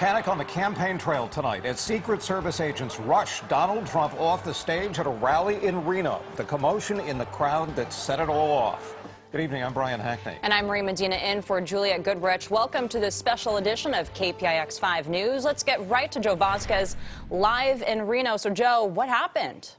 Panic on the campaign trail tonight as Secret Service agents rush Donald Trump off the stage at a rally in Reno. The commotion in the crowd that set it all off. Good evening, I'm Brian Hackney. And I'm Marie Medina in for Juliet Goodrich. Welcome to this special edition of KPIX 5 News. Let's get right to Joe Vazquez live in Reno. So, Joe, what happened?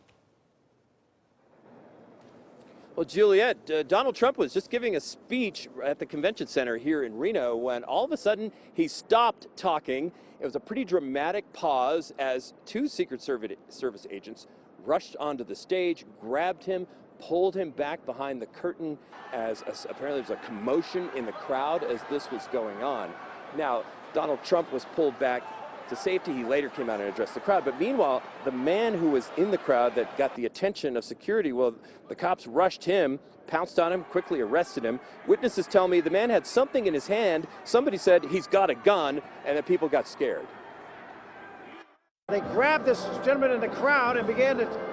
Well, Juliet, Donald Trump was just giving a speech at the convention center here in Reno when all of a sudden he stopped talking. It was a pretty dramatic pause as two Secret Service agents rushed onto the stage, grabbed him, pulled him back behind the curtain as apparently there was a commotion in the crowd as this was going on. Now, Donald Trump was pulled back to safety. He later came out and addressed the crowd. But meanwhile, the man who was in the crowd that got the attention of security, well, the cops rushed him, pounced on him, quickly arrested him. Witnesses tell me the man had something in his hand. Somebody said he's got a gun, and that people got scared. They grabbed this gentleman in the crowd and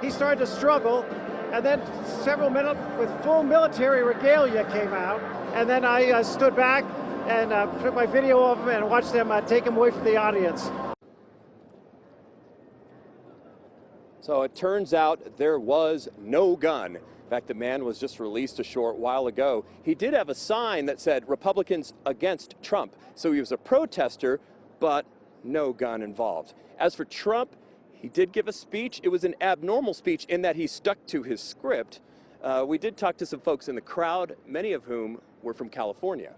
he started to struggle. And then several minutes with full military regalia came out. And then I stood back and took my video of him and watched them take him away from the audience. So it turns out there was no gun. In fact, the man was just released a short while ago. He did have a sign that said Republicans against Trump. So he was a protester, but no gun involved. As for Trump, he did give a speech. It was an abnormal speech in that he stuck to his script. We did talk to some folks in the crowd, many of whom were from California.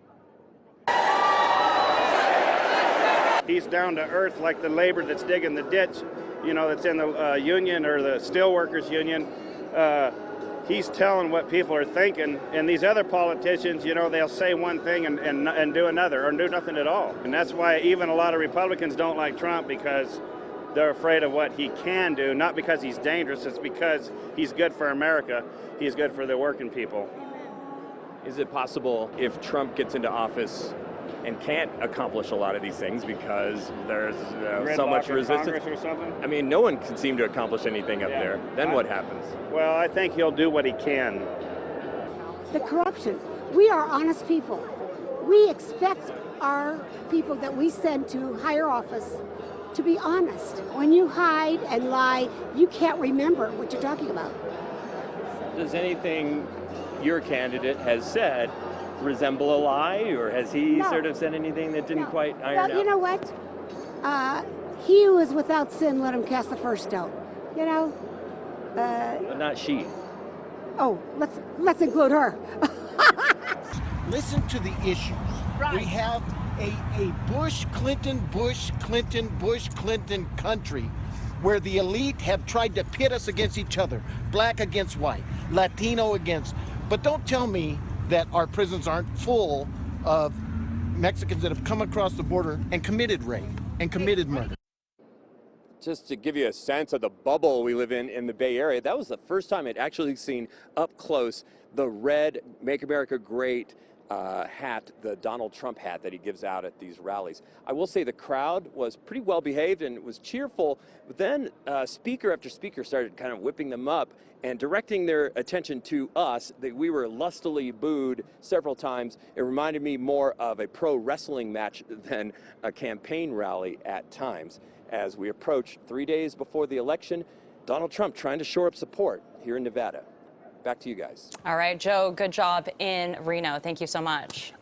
He's down to earth like the labor that's digging the ditch, you know, that's in the union or the steelworkers union. He's telling what people are thinking, and these other politicians, you know, they'll say one thing and do another or do nothing at all. And that's why even a lot of Republicans don't like Trump, because they're afraid of what he can do, not because he's dangerous, it's because he's good for America. He's good for the working people. Is it possible if Trump gets into office and can't accomplish a lot of these things because there's so much resistance? Or something? I mean, no one can seem to accomplish anything up there. Then what happens? Well, I think he'll do what he can. The corruption. We are honest people. We expect our people that we send to higher office to be honest. When you hide and lie, you can't remember what you're talking about. Does anything your candidate has said resemble a lie, or has he sort of said anything that didn't quite iron out? Well, you know what? He who is without sin, let him cast the first stone. You know? But not she. Oh, let's include her. Listen to the issues. Right. We have a Bush-Clinton country where the elite have tried to pit us against each other, black against white, Latino against. But don't tell me that our prisons aren't full of Mexicans that have come across the border and committed rape and committed murder. Just to give you a sense of the bubble we live in the Bay Area, that was the first time I'd actually seen up close the red Make America Great hat, the Donald Trump hat that he gives out at these rallies. I will say the crowd was pretty well behaved and it was cheerful, but then speaker after speaker started kind of whipping them up and directing their attention to us. That we were lustily booed several times. It reminded me more of a pro wrestling match than a campaign rally at times. As we approach 3 days before the election, Donald Trump trying to shore up support here in Nevada. Back to you guys. All right, Joe, good job in Reno. Thank you so much.